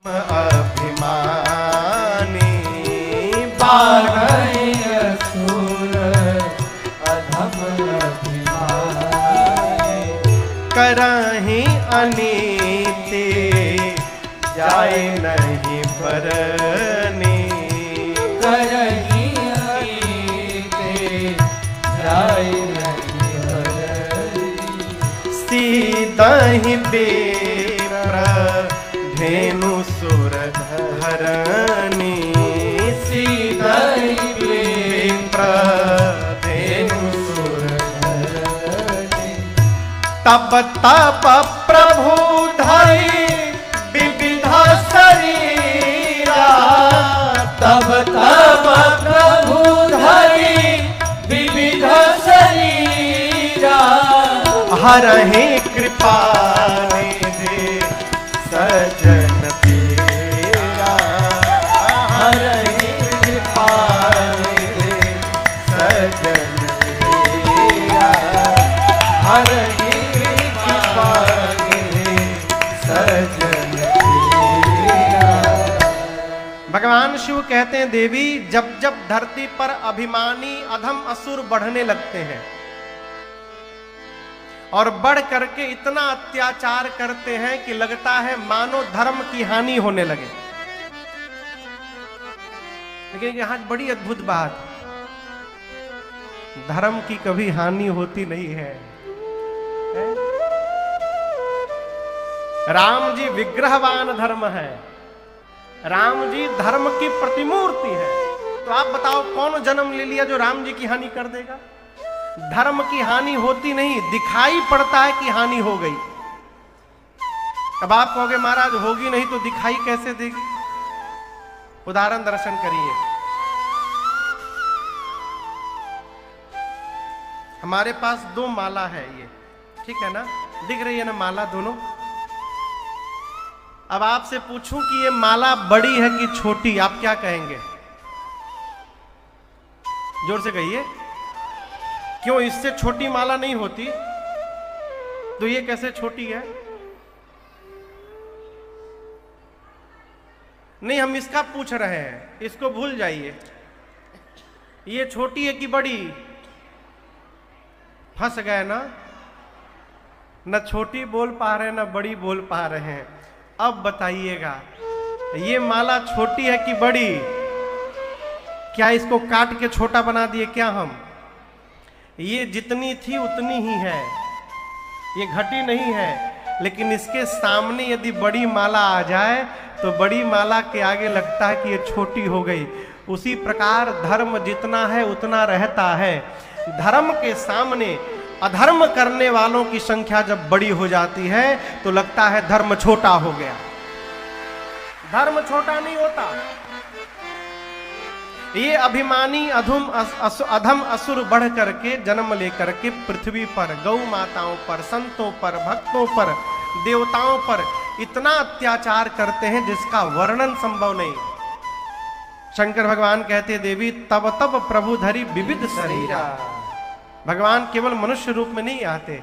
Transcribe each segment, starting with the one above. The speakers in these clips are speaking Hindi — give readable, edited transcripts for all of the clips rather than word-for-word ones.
अभिमानी बारही असुर अधम अभिमानी करही अनीति जाए नहीं बरनी करही अनीति जाए नहीं बरनी सीधा ही धेनु सुर धरनी सीधा धेनु सुर धरनी तब तब प्रभु धरि विविध शरीरा तब तब प्रभु धरि विविध शरीरा हरहि कृपा सजन तेरा हरहि कृपा सजन तेरा हरहि कृपा सजन तेरा। भगवान शिव कहते हैं देवी जब जब धरती पर अभिमानी अधम असुर बढ़ने लगते हैं और बढ़ करके इतना अत्याचार करते हैं कि लगता है मानो धर्म की हानि होने लगे। लेकिन यहां बड़ी अद्भुत बात, धर्म की कभी हानि होती नहीं है। राम जी विग्रहवान धर्म है, राम जी धर्म की प्रतिमूर्ति है। तो आप बताओ कौन जन्म ले लिया जो राम जी की हानि कर देगा? धर्म की हानि होती नहीं, दिखाई पड़ता है कि हानि हो गई। अब आप कहोगे महाराज होगी नहीं तो दिखाई कैसे देगी? उदाहरण दर्शन करिए। हमारे पास दो माला है, ये ठीक है ना, दिख रही है ना माला दोनों। अब आपसे पूछूं कि ये माला बड़ी है कि छोटी, आप क्या कहेंगे? जोर से कहिए। क्यों, इससे छोटी माला नहीं होती? तो ये कैसे छोटी है? नहीं, हम इसका पूछ रहे हैं, इसको भूल जाइए। ये छोटी है कि बड़ी? फंस गए ना, न छोटी बोल पा रहे न बड़ी बोल पा रहे हैं। अब बताइएगा ये माला छोटी है कि बड़ी? क्या इसको काट के छोटा बना दिए क्या हम? ये जितनी थी उतनी ही है, ये घटी नहीं है। लेकिन इसके सामने यदि बड़ी माला आ जाए तो बड़ी माला के आगे लगता है कि ये छोटी हो गई। उसी प्रकार धर्म जितना है उतना रहता है। धर्म के सामने अधर्म करने वालों की संख्या जब बड़ी हो जाती है तो लगता है धर्म छोटा हो गया। धर्म छोटा नहीं होता। ये अभिमानी अधम असुर बढ़ करके जन्म लेकर के पृथ्वी पर गौ माताओं पर, संतों पर, भक्तों पर, देवताओं पर इतना अत्याचार करते हैं जिसका वर्णन संभव नहीं। शंकर भगवान कहते देवी तब तब प्रभु धरि विविध शरीरा। भगवान केवल मनुष्य रूप में नहीं आते,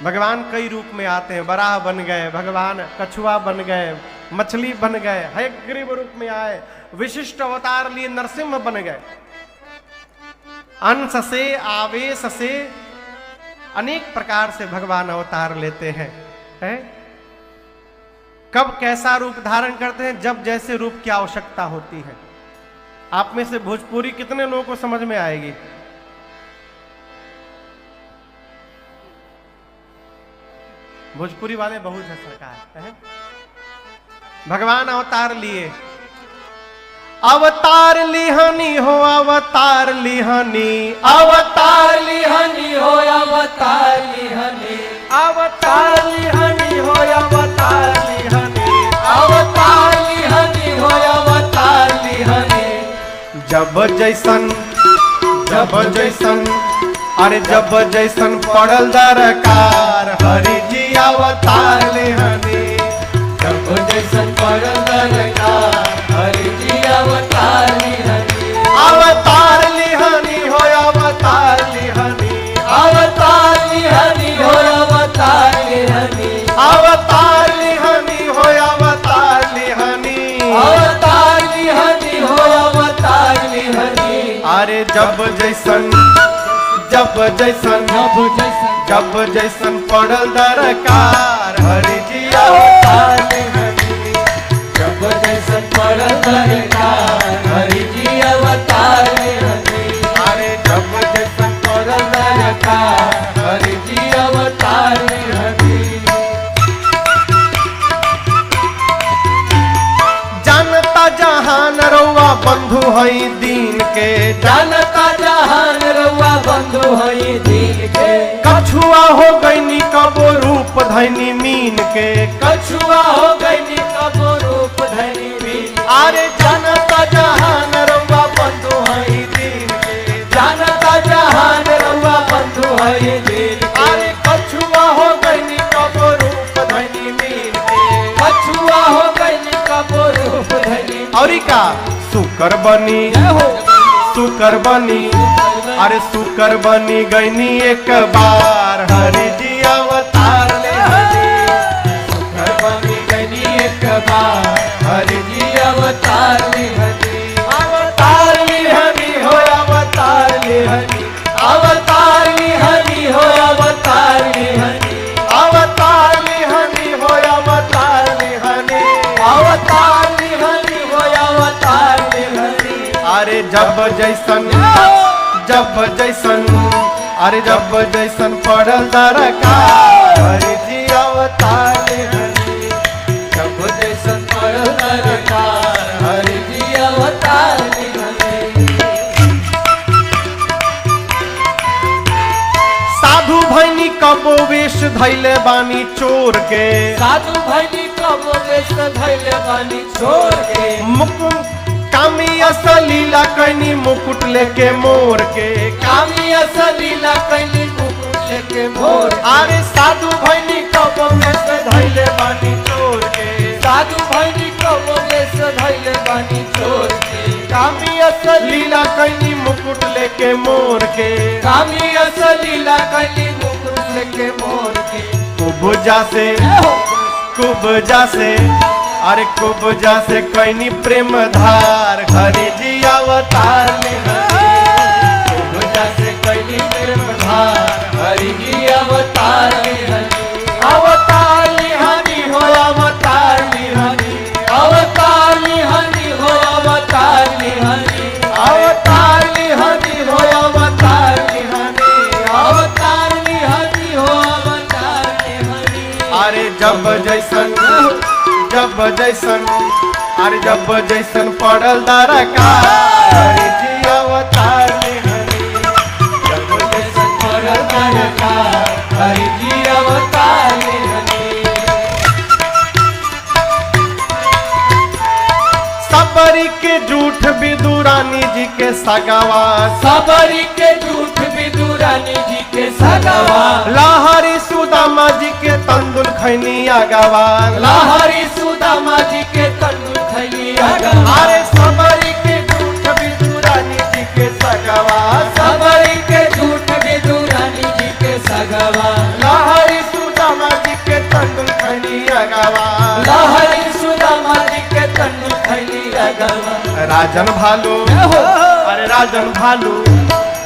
भगवान कई रूप में आते हैं। बराह बन गए भगवान, कछुआ बन गए, मछली बन गए, हयग्रीव रूप में आए, विशिष्ट अवतार लिए नरसिंह बन गए। अंश से, आवेश से अनेक प्रकार से भगवान अवतार लेते हैं। कब कैसा रूप धारण करते हैं? जब जैसे रूप की आवश्यकता होती है। आप में से भोजपुरी कितने लोगों को समझ में आएगी? भोजपुरी वाले बहुत है सरकार। भगवान अवतार लिए, अवतार लिहानी हो, अवतार लिहानी, अवतार लिहानी हो, अवतार लिहानी, अवतार लिहानी हो, अवतार लिहानी, अवतार लिहानी हो, अवतार लिहानी। जब जैसन अरे जब जैसन पड़ल दरकार हरि जी अवतार लिहानी। जब जैसन पड़ल दरकार हरि जी अवतार लिहानी, अवतार लिहानी हो, अवतार लिहानी, अवतार लिहानी हो, अवतार लिहानी, अवतार लिहानी हो, जब जैसन जब जैसन जब जैसन पड़ल दरकार हरि जी अवतार लिहनी। जब जैसन पड़ल दरकार हरि जी अवतार लिहनी। अरे जब जैसन पड़ल दरकार हरि जी अवतार लिहनी। जानता जहान रउआ बंधु हई दीन के। जानता जहान रउआ बंधु हई दीन के। कछुआ हो गईनी कबो रूप धैनी मीन के। कछुआ हो गईनी कबो रूप धनी मीन। अरे जानता जहान रउआ बंधु हई दीन के। जानता जहान रउआ बंधु हई दीन के। अरे कछुआ हो गईनी कबो रूप धैनी मीन के। कछुआ हो गईनी कबो रूप धनी। और का सुकर बनी सुकर बनी अरे सुकर बनी गईनी एक बार हरि जी अवतार लिहनी। सुकर बनी गईनी एक बार हरि जी अवतार लिहनी। अवतार लिहनी हो अवतार लिहनी। अवतार लिहनी हो अवतार लिहनी। अवतार लिहनी हो अवतार लिहनी। अवतार लिहनी हो अवतार लिहनी। अरे जब जैसन जब जैसन अरे जब जैसन पड़ल दरकार हरि जी अवतार लिहनी। जब जैसन पड़ल दरकार हरि जी अवतार लिहनी। साधु भैनी कबो वेश धैले बानी चोर के। साधु भैनी कबो वेश धैले बानी छोड़ के। मुकुट कामी असलीला कैनी मुकुट लेके मोर के। कामी असलीला कैनी मुकुट लेके मोर। अरे साधु भैनी कबो वेश धैले बानी चोर के। साधु भैनी कबो वेश धैले बानी छोड़ के। कामी असलीला कैनी मुकुट लेके मोर के। कामी असलीला कैनी मुकुट लेके मोर के। कुबजा से कुबजा से अरे कुबजा से कैनी प्रेम धार हरि जी अवतार लिहनी। कुबजा से कैनी प्रेम धार हरि जी अवतार लिहनी। अवतार लिहनी हो अवतार लिहनी। अवतार लिहनी हो अवतार लिहनी। अवतार लिहनी हो अवतार लिहनी। अवतार लिहनी हो अवतार लिहनी। अरे जब जैसन जब जैसन अरे जब जैसन पड़ल दरकार हरि जी अवतार लिहनी। जब जैसन पड़ल दरकार हरि जी अवतार लिहनी। सबरी के झूठ विदुरानी जी के सगावा। सबरी के झूठ विदुरानी जी के सगावा। लहरी सुदामा जी के तंदुल खैनी आगावा। लहरी सुदामा जी के तंदुल खैनी आगावा। अरे सबरी के झूठ विदुरानी जी के सगावा। सबरी के झूठ विदुरानी जी के सगावा। लहरी सुदामा जी के तंदुल खैनी आगावा। लहरी सुदामा जी के तंदुल खैनी आगावा। राजन भालू अरे राजन भालू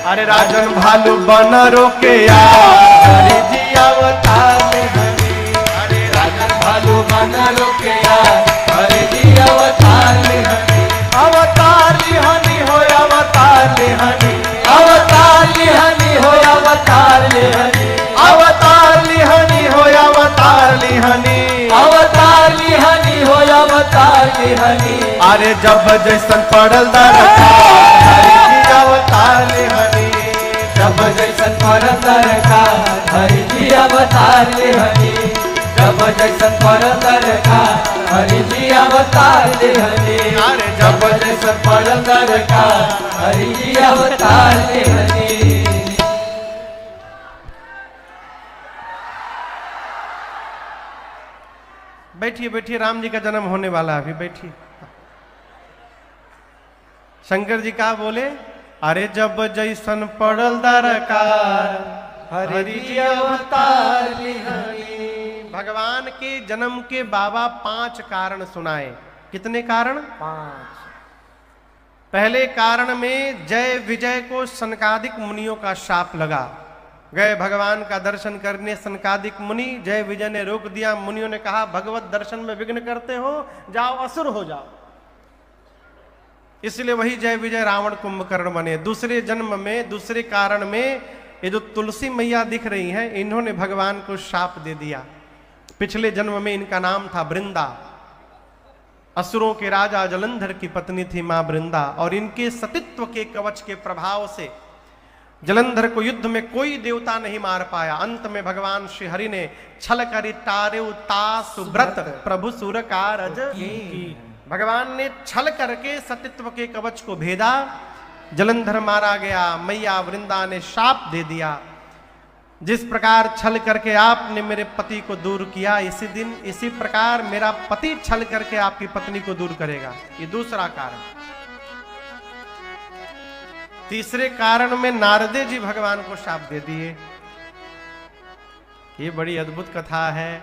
अरे राजन भालू बनरो के यार हरि जी अवतार लिहनी। अरे राजन भालू बनरो के यार हरि जी अवतार लिहनी। अवतार लिहनी हो अवतार लिहनी। अवतार लिहनी हो अवतार लिहनी। अवतार लिहनी हो अवतार लिहनी। अवतार लिहनी हो अवतार लिहनी। अरे जब जैसन पड़ल दरकार हरि जी अवतार लिहनी। जब जैसन पड़ल दरकार हरि जी अवतार लिहनी। जब जैसन पड़ल दरकार हरि जी अवतार लिहनी। अरे जब जैसन पड़ल दरकार हरि जी अवतार लिहनी। बैठिए बैठिए, राम जी का जन्म होने वाला है अभी, बैठिए। शंकर जी का बोले, अरे जब जैसन पड़ल दरकार हरि जी अवतार लिहनी। भगवान के जन्म के बाबा 5 कारण सुनाए। कितने कारण? 5। पहले कारण में जय विजय को सनकादिक मुनियों का शाप लगा। गए भगवान का दर्शन करने सनकादिक मुनि, जय विजय ने रोक दिया। मुनियों ने कहा भगवत दर्शन में विघ्न करते हो, जाओ असुर हो जाओ। इसलिए वही जय विजय रावण कुंभकर्ण बने। दूसरे जन्म में, दूसरे कारण में, ये जो तुलसी मैया दिख रही हैं, इन्होंने भगवान को शाप दे दिया। पिछले जन्म में इनका नाम था वृंदा, असुरों के राजा जलंधर की पत्नी थी मां वृंदा, और इनके सतीत्व के कवच के प्रभाव से जलंधर को युद्ध में कोई देवता नहीं मार पाया। अंत में भगवान श्री हरि ने छल करी तारे सुब्रत प्रभु सुर कारज की। भगवान ने छल करके सतीत्व के कवच को भेदा, जलंधर मारा गया। मैया वृंदा ने शाप दे दिया, जिस प्रकार छल करके आपने मेरे पति को दूर किया, इसी प्रकार मेरा पति छल करके आपकी पत्नी को दूर करेगा। ये दूसरा कारण। तीसरे कारण में नारदे जी भगवान को शाप दे दिए। ये बड़ी अद्भुत कथा है।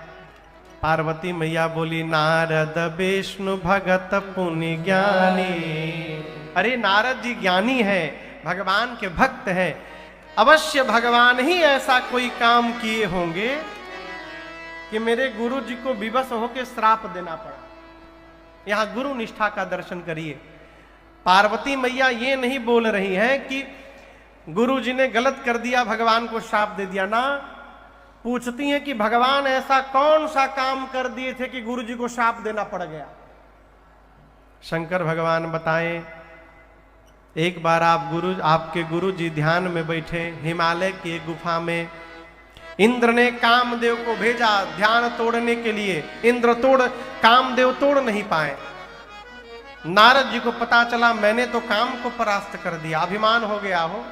पार्वती मैया बोली नारद विष्णु भगत पुण्य ज्ञानी। अरे नारद जी ज्ञानी है, भगवान के भक्त हैं, अवश्य भगवान ही ऐसा कोई काम किए होंगे कि मेरे गुरु जी को विवश होकर श्राप देना पड़ा। यहां गुरु निष्ठा का दर्शन करिए। पार्वती मैया ये नहीं बोल रही हैं कि गुरु जी ने गलत कर दिया, भगवान को शाप दे दिया ना। पूछती हैं कि भगवान ऐसा कौन सा काम कर दिए थे कि गुरु जी को शाप देना पड़ गया। शंकर भगवान बताएं, एक बार आपके गुरु जी ध्यान में बैठे हिमालय की एक गुफा में। इंद्र ने कामदेव को भेजा ध्यान तोड़ने के लिए। इंद्र कामदेव तोड़ नहीं पाए। नारद जी को पता चला मैंने तो काम को परास्त कर दिया, अभिमान हो गया हो।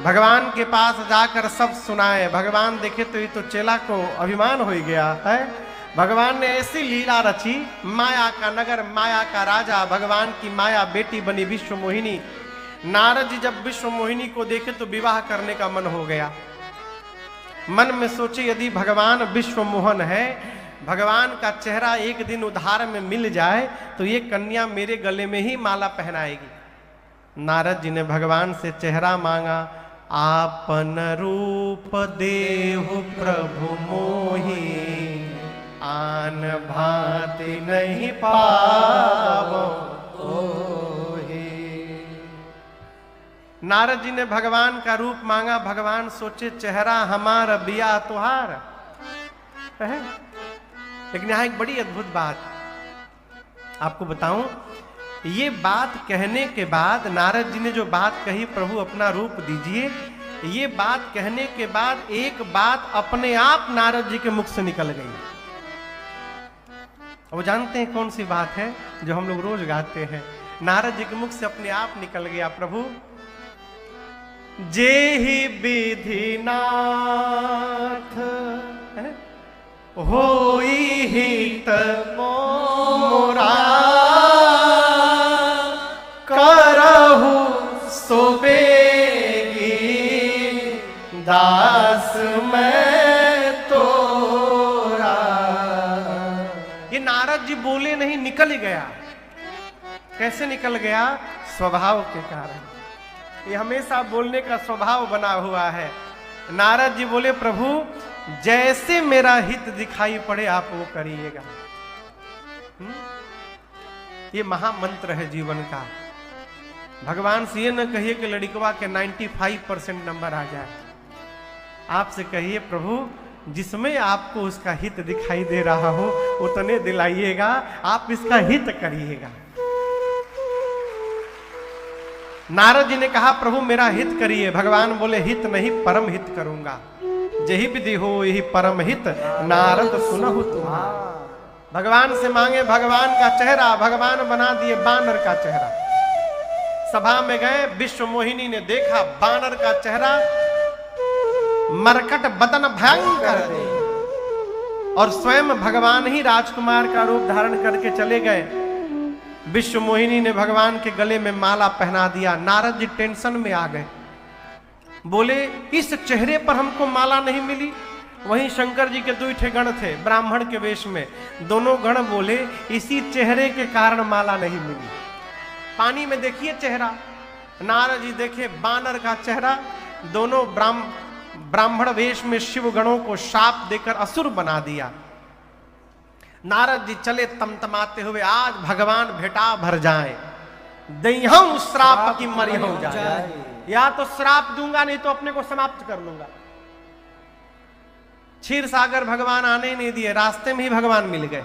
भगवान के पास जाकर सब सुनाए। भगवान देखे तो ये तो चेला को अभिमान हो गया है। भगवान ने ऐसी लीला रची, माया का नगर, माया का राजा, भगवान की माया बेटी बनी विश्व मोहिनी। नारद जी जब विश्व मोहिनी को देखे तो विवाह करने का मन हो गया। मन में सोचे यदि भगवान विश्व मोहन है, भगवान का चेहरा एक दिन उधार में मिल जाए तो ये कन्या मेरे गले में ही माला पहनाएगी। नारद जी ने भगवान से चेहरा मांगा। आपन रूप देहु प्रभु मोहि, आन भांति नहीं पावो ओहि। नारद जी ने भगवान का रूप मांगा। भगवान सोचे चेहरा हमारा बिया तुहार है। लेकिन यहां एक बड़ी अद्भुत बात आपको बताऊं। ये बात कहने के बाद नारद जी ने जो बात कही, प्रभु अपना रूप दीजिए, ये बात कहने के बाद एक बात अपने आप नारद जी के मुख से निकल गई। वो जानते हैं कौन सी बात है जो हम लोग रोज गाते हैं। नारद जी के मुख से अपने आप निकल गया, प्रभु जेहि विधि नाथ होई हित मोरा, करहु सो बेगी दास मैं तोरा। ये नारद जी बोले नहीं, निकल ही गया। कैसे निकल गया? स्वभाव के कारण। ये हमेशा बोलने का स्वभाव बना हुआ है। नारद जी बोले प्रभु जैसे मेरा हित दिखाई पड़े आप वो करिएगा। ये महामंत्र है जीवन का। भगवान से ये न कहिए कि लड़कवा के 95% नंबर आ जाए। आपसे कहिए प्रभु जिसमें आपको उसका हित दिखाई दे रहा हो उतने दिलाइएगा, आप इसका हित करिएगा। नारद जी ने कहा प्रभु मेरा हित करिए। भगवान बोले हित नहीं परम हित करूंगा। जही विधि हो यही परम हित, नारद सुनहु तुम्हारा। भगवान से मांगे भगवान का चेहरा, भगवान बना दिए बानर का चेहरा। सभा में गए, विश्व मोहिनी ने देखा बानर का चेहरा, मरकट बदन भयंकर, और स्वयं भगवान ही राजकुमार का रूप धारण करके चले गए। विश्व मोहिनी ने भगवान के गले में माला पहना दिया। नारद जी टेंशन में आ गए, बोले इस चेहरे पर हमको माला नहीं मिली, वहीं शंकर जी के 2 ठे गण थे ब्राह्मण के वेश में। दोनों गण बोले इसी चेहरे के कारण माला नहीं मिली। पानी में देखिए चेहरा, नारद जी देखे बानर का चेहरा। दोनों ब्राह्मण वेश में शिव गणों को शाप देकर असुर बना दिया। नारद जी चले तमतमाते हुए, आज भगवान भेटा भर जाए, दईहूं श्राप की मरी हो जाए। या तो श्राप दूंगा नहीं तो अपने को समाप्त कर लूंगा। क्षीर सागर भगवान आने ही नहीं दिए, रास्ते में ही भगवान मिल गए।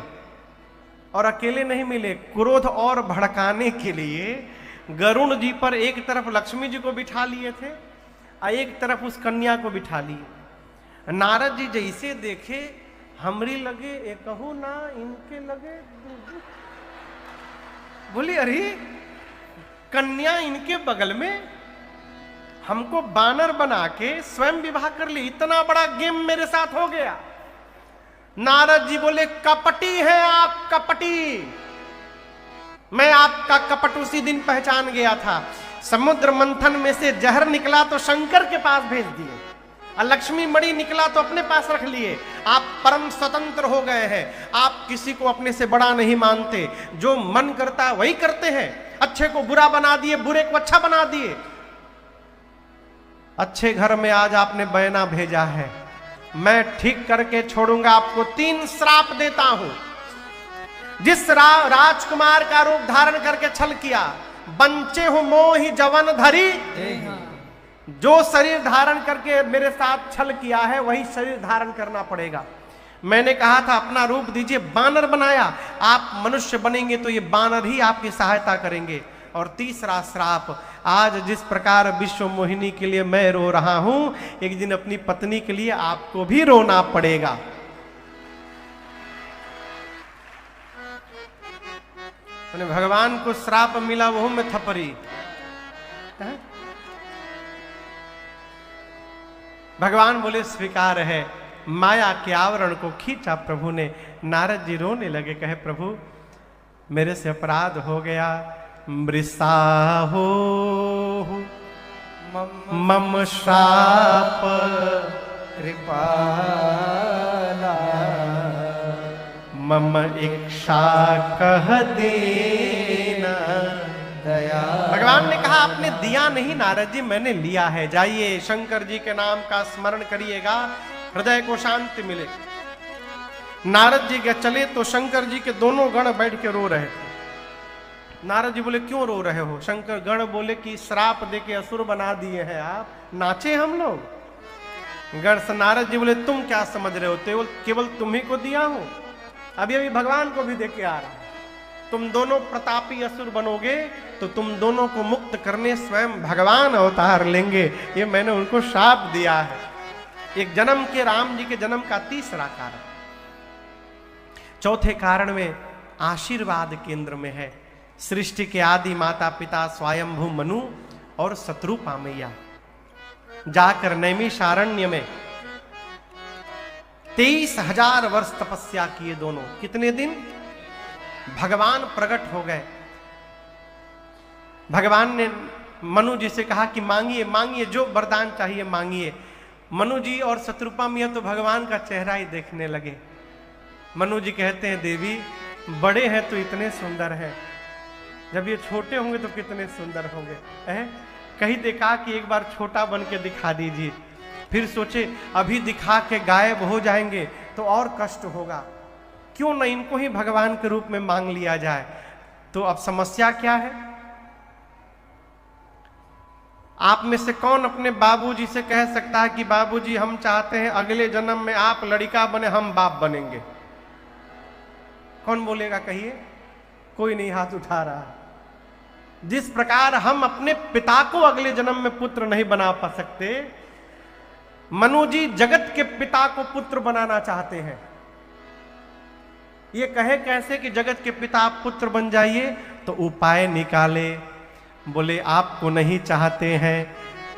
और अकेले नहीं मिले, क्रोध और भड़काने के लिए गरुण जी पर एक तरफ लक्ष्मी जी को बिठा लिए थे और एक तरफ उस कन्या को बिठा लिए। नारद जी जैसे देखे, हमरी लगे एक कहू ना, इनके लगे बोली अरे कन्या इनके बगल में, हमको बानर बना के स्वयं विवाह कर ली, इतना बड़ा गेम मेरे साथ हो गया। नारद जी बोले कपटी है आप, कपटी। मैं आपका कपट उसी दिन पहचान गया था। समुद्र मंथन में से जहर निकला तो शंकर के पास भेज दिए, और लक्ष्मी मणि निकला तो अपने पास रख लिए। आप परम स्वतंत्र हो गए हैं, आप किसी को अपने से बड़ा नहीं मानते, जो मन करता है वही करते हैं। अच्छे को बुरा बना दिए, बुरे को अच्छा बना दिए। अच्छे घर में आज आपने बयाना भेजा है, मैं ठीक करके छोड़ूंगा आपको। 3 श्राप देता हूं। जिस राजकुमार का रूप धारण करके छल किया, बंचे हो मोहि जवन धरी। जो शरीर धारण करके मेरे साथ छल किया है वही शरीर धारण करना पड़ेगा। मैंने कहा था अपना रूप दीजिए, बानर बनाया, आप मनुष्य बनेंगे तो ये बानर ही आपकी सहायता करेंगे। और तीसरा श्राप, आज जिस प्रकार विश्व मोहिनी के लिए मैं रो रहा हूं, एक दिन अपनी पत्नी के लिए आपको भी रोना पड़ेगा। भगवान को श्राप मिला, वो में थपरी। भगवान बोले स्वीकार है। माया के आवरण को खींचा प्रभु ने। नारद जी रोने लगे, कहे प्रभु मेरे से अपराध हो गया। मृषा हो मम शाप कृपाला मम इच्छा कह देना दया। भगवान ने कहा आपने दिया नहीं नारद जी, मैंने लिया है। जाइए शंकर जी के नाम का स्मरण करिएगा, हृदय को शांति मिले। नारद जी के चले तो शंकर जी के दोनों गण बैठ के रो रहे थे। नारद जी बोले क्यों रो रहे हो? शंकर गण बोले कि श्राप देके असुर बना दिए हैं आप, नाचे हम लोग। गण से नारद जी बोले तुम क्या समझ रहे हो, केवल तुम्ही को दिया हूं, अभी अभी भगवान को भी देके आ रहा है। तुम दोनों प्रतापी असुर बनोगे तो तुम दोनों को मुक्त करने स्वयं भगवान अवतार लेंगे, ये मैंने उनको शाप दिया है। एक जन्म के, राम जी के जन्म का तीसरा कारण। चौथे कारण में आशीर्वाद केंद्र में है। सृष्टि के आदि माता पिता स्वयंभू मनु और शत्रुपा मैया जाकर नैमिषारण्य में 23,000 वर्ष तपस्या किए दोनों। कितने दिन? भगवान प्रकट हो गए। भगवान ने मनु जी से कहा कि मांगिए मांगिए, जो वरदान चाहिए मांगिए। मनु जी और शत्रुपा मैया तो भगवान का चेहरा ही देखने लगे। मनु जी कहते हैं देवी बड़े हैं तो इतने सुंदर हैं, जब ये छोटे होंगे तो कितने सुंदर होंगे। कहीं देखा कि एक बार छोटा बन के दिखा दीजिए, फिर सोचे अभी दिखा के गायब हो जाएंगे तो और कष्ट होगा, क्यों न इनको ही भगवान के रूप में मांग लिया जाए। तो अब समस्या क्या है? आप में से कौन अपने बाबूजी से कह सकता है कि बाबूजी हम चाहते हैं अगले जन्म में आप लड़का बने, हम बाप बनेंगे? कौन बोलेगा? कहिए। कोई नहीं हाथ उठा रहा। जिस प्रकार हम अपने पिता को अगले जन्म में पुत्र नहीं बना पा सकते, मनु जी जगत के पिता को पुत्र बनाना चाहते हैं। ये कहे कैसे कि जगत के पिता आप पुत्र बन जाइए? तो उपाय निकाले। बोले आपको नहीं चाहते हैं,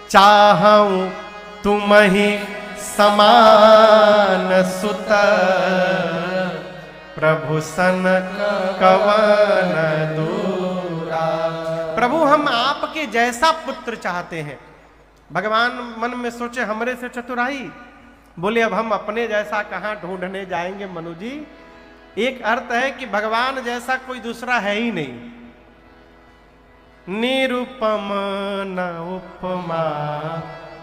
चाहूं तुम ही समान सुत, प्रभु सन कवन दूरा। प्रभु हम आपके जैसा पुत्र चाहते हैं। भगवान मन में सोचे हमरे से चतुराई, बोले अब हम अपने जैसा कहां ढूंढने जाएंगे मनु जी। एक अर्थ है कि भगवान जैसा कोई दूसरा है ही नहीं। निरुपम न उपमा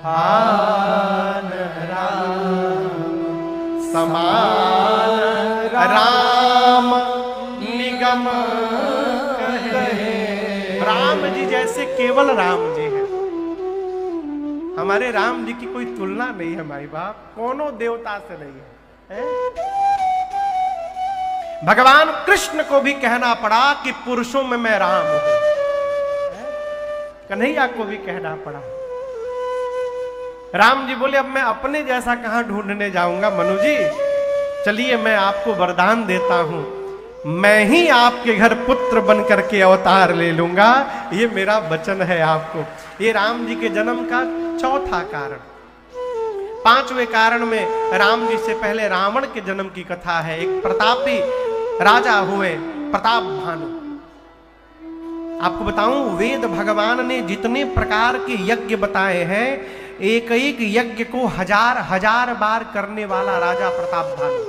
आन राम, समान राम निगम कहे। राम जी जैसे केवल राम जी हैं। हमारे राम जी की कोई तुलना नहीं है माई बाप, कोनो देवता से नहीं है। भगवान कृष्ण को भी कहना पड़ा कि पुरुषों में मैं राम हूं। कन्हैया को भी कहना पड़ा। राम जी बोले अब मैं अपने जैसा कहां ढूंढने जाऊंगा मनु जी, चलिए मैं आपको वरदान देता हूं, मैं ही आपके घर पुत्र बन करके अवतार ले लूंगा। ये मेरा वचन है आपको। ये राम जी के जन्म का चौथा कारण। पांचवें कारण में राम जी से पहले रावण के जन्म की कथा है। एक प्रतापी राजा हुए प्रताप भानु। आपको बताऊं, वेद भगवान ने जितने प्रकार के यज्ञ बताए हैं, एक एक यज्ञ को हजार हजार बार करने वाला राजा प्रताप भानु।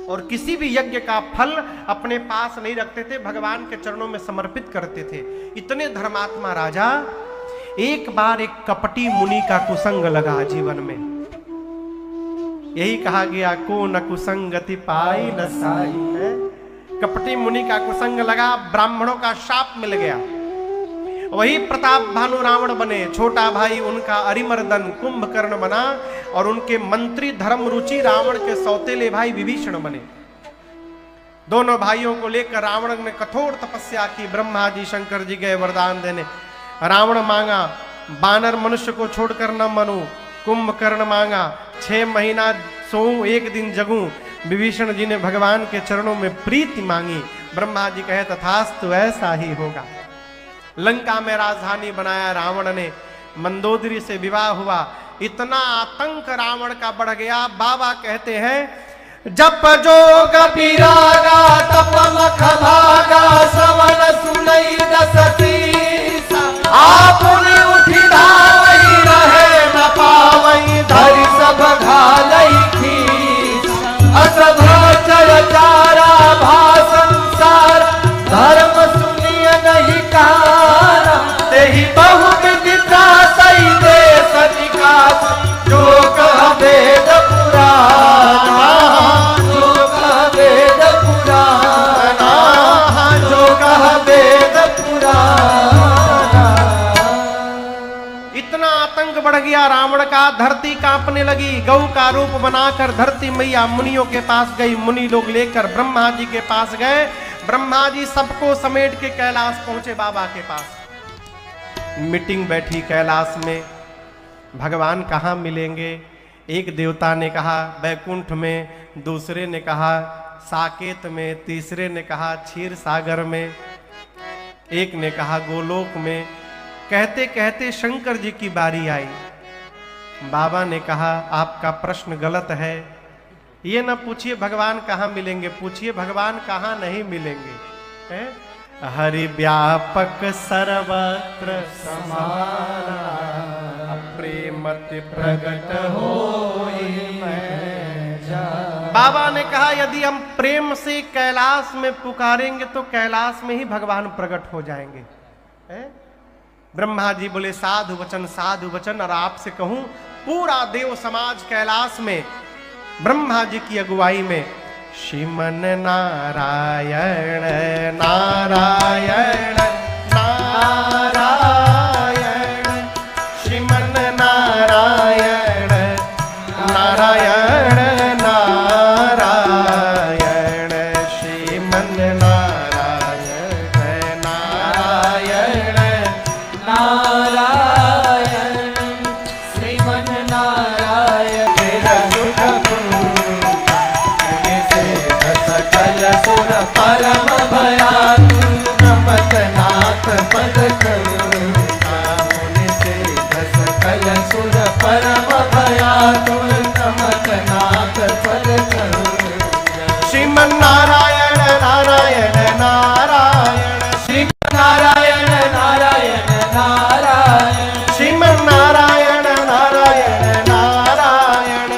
और किसी भी यज्ञ का फल अपने पास नहीं रखते थे, भगवान के चरणों में समर्पित करते थे। इतने धर्मात्मा राजा। एक बार एक कपटी मुनि का कुसंग लगा जीवन में। यही कहा गया, को न कुसंगति पाई न साई है। कपटी मुनि का कुसंग लगा, ब्राह्मणों का शाप मिल गया। वही प्रताप भानु रावण बने। छोटा भाई उनका अरिमर्दन कुंभकर्ण बना और उनके मंत्री धर्म रुचि रावण के सौतेले भाई विभीषण बने। दोनों भाइयों को लेकर रावण ने कठोर तपस्या की। ब्रह्मा जी शंकर जी गए वरदान देने। रावण मांगा बानर मनुष्य को छोड़कर न मनूं। कुंभकर्ण मांगा 6 महीना सोऊं 1 दिन जगूं। विभीषण जी ने भगवान के चरणों में प्रीति मांगी। ब्रह्मा जी कहे तथास्तु ऐसा ही होगा। लंका में राजधानी बनाया रावण ने। मंदोदरी से विवाह हुआ। इतना आतंक रावण का बढ़ गया, बाबा कहते हैं जप जोग विरागा तप मख भागा श्रवण सुनई दस सीसा। आपुनि उठि धावई रहे न पावई धरि सब घालई खीस। असभचर चारा भासंसार धर्म सुनिय नहीं कारा। तेहि बहु विदिता सही देश निकास जो कह वेद पुराण। जो कह वेद पुराण। जो कह वेद पुराण। इतना आतंक बढ़ गया रावण का, धरती कांपने लगी। गौ का रूप बनाकर धरती मैया मुनियों के पास गई। मुनि लोग लेकर ब्रह्मा जी के पास गए। ब्रह्मा जी सबको समेट के कैलाश पहुंचे बाबा के पास। मीटिंग बैठी कैलाश में, भगवान कहाँ मिलेंगे। एक देवता ने कहा बैकुंठ में, दूसरे ने कहा साकेत में, तीसरे ने कहा क्षीर सागर में, एक ने कहा गोलोक में। कहते कहते शंकर जी की बारी आई। बाबा ने कहा आपका प्रश्न गलत है। ये न पूछिए भगवान कहाँ मिलेंगे, पूछिए भगवान कहाँ नहीं मिलेंगे। है? हरि व्यापक सर्वत्र समाना, प्रेमति प्रगट होई मैं जाना। बाबा ने कहा यदि हम प्रेम से कैलाश में पुकारेंगे तो कैलाश में ही भगवान प्रकट हो जाएंगे। है? ब्रह्मा जी बोले साधु वचन। और आपसे कहूं पूरा देव समाज कैलाश में ब्रह्मा जी की अगुवाई में श्रीमन नारायण नारायण नारायण, श्रीमन नारायण नारायण नारायण, श्रीमन नारायण नारायण नारायण, श्रीमन नारायण। सकल सुर परम भयातु नमतनाथ पद करुणा मुनि से सकल सुर परम भयातु नमतनाथ पद करुणा। श्रीमन नारायण नारायण नारायण, श्रीमन नारायण नारायण नारायण, श्रीमन नारायण नारायण नारायण,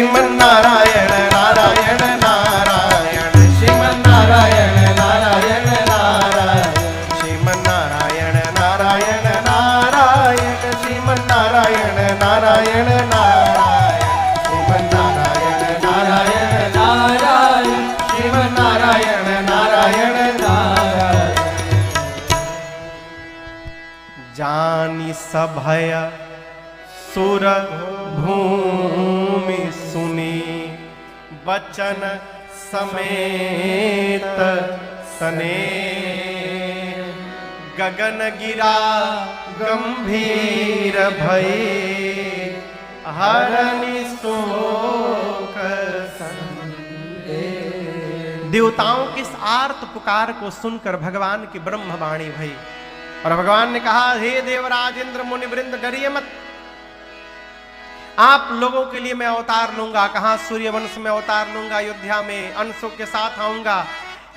श्रीमन नारायण नारायण नारायण श्रीमन नारायण नारायण नारायण श्रीमन नारायण नारायण नारायण श्रीमन नारायण नारायण नारायण श्रीमन नारायण नारायण नारायण श्रीमन नारायण नारायण नारायण। जानी सभय सुर भूमि सुनी बचन समेत सने गगन गिरा गंभीर भय हरनि शोक संदेह। देवताओं की इस आर्त पुकार को सुनकर भगवान की ब्रह्मवाणी भई और भगवान ने कहा, हे देवराज इंद्र मुनि वृंद डरिए मत, आप लोगों के लिए मैं अवतार लूंगा। कहां? सूर्यवंश में अवतार लूंगा, अयोध्या में अंशों के साथ आऊंगा,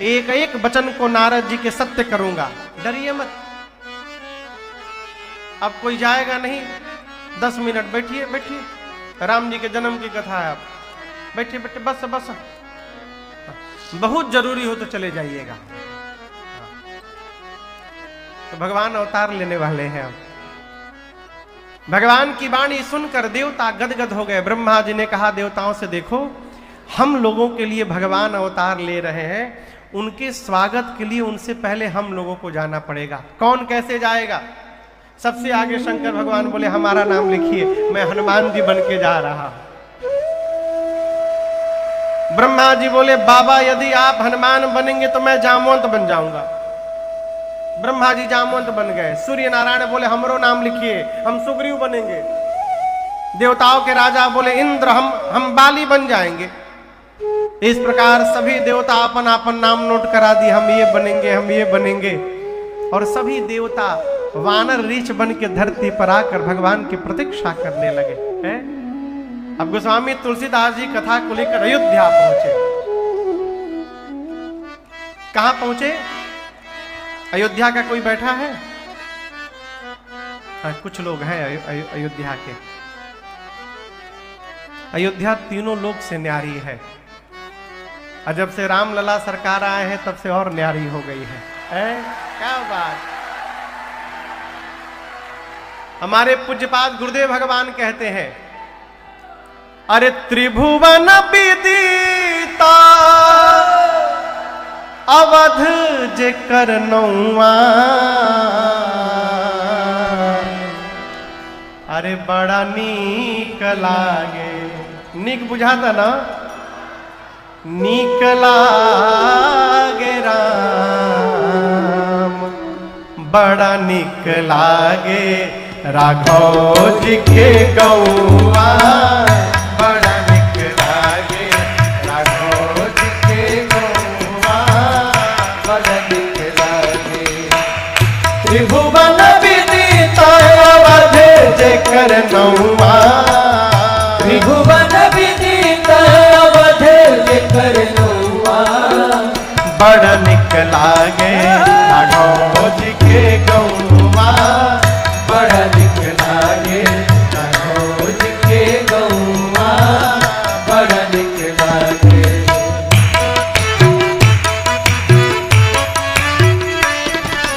एक एक वचन को नारद जी के सत्य करूंगा, डरिए मत। अब कोई जाएगा नहीं, 10 मिनट बैठिए बैठिए, राम जी के जन्म की कथा है, आप बैठिए बैठिए, बस बस, बहुत जरूरी हो तो चले जाइएगा। तो भगवान अवतार लेने वाले हैं। अब भगवान की वाणी सुनकर देवता गदगद हो गए। ब्रह्मा जी ने कहा देवताओं से, देखो हम लोगों के लिए भगवान अवतार ले रहे हैं, उनके स्वागत के लिए उनसे पहले हम लोगों को जाना पड़ेगा। कौन कैसे जाएगा? सबसे आगे शंकर भगवान बोले, हमारा नाम लिखिए, मैं हनुमान जी बन के जा रहा हूं। ब्रह्मा जी बोले, बाबा यदि आप हनुमान बनेंगे तो मैं जामवंत बन जाऊंगा। ब्रह्मा जी जामवंत बन गए। सूर्य नारायण बोले, हमरो नाम लिखिए, हम सुग्रीव बनेंगे। देवताओं के राजा बोले, इंद्र हम बाली बन जाएंगे। इस प्रकार सभी देवता अपन अपन नाम नोट करा दी, हम ये बनेंगे, हम ये बनेंगे। और सभी देवता वानर रीछ बन के धरती पर आकर भगवान की प्रतीक्षा करने लगे हैं। अब गोस्वामी तुलसीदास जी कथा को लेकर अयोध्या पहुंचे। कहां पहुंचे? अयोध्या का कोई बैठा है? कुछ लोग हैं अयोध्या के। अयोध्या तीनों लोक से न्यारी है, और जब से राम लला सरकार आए हैं तब से और न्यारी हो गई है। क्या बात! हमारे पूज्यपाद गुरुदेव भगवान कहते हैं, अरे त्रिभुवन विदिता अवध जे कर नौआ, अरे बड़ा नीक लागे। नीक बुझाता ना? नीक लागे राम, बड़ा नीक लागे राघव जी के गौआ, बड़ा नीक लागे राघव जी के गौआ, बड़ा नीक लागे। त्रिभुवन विदिता अवध जे कर नौआ, त्रिभुवन विदिता अवध जे कर नौआ, बड़ा नीक लागे राघव जी के गौआ,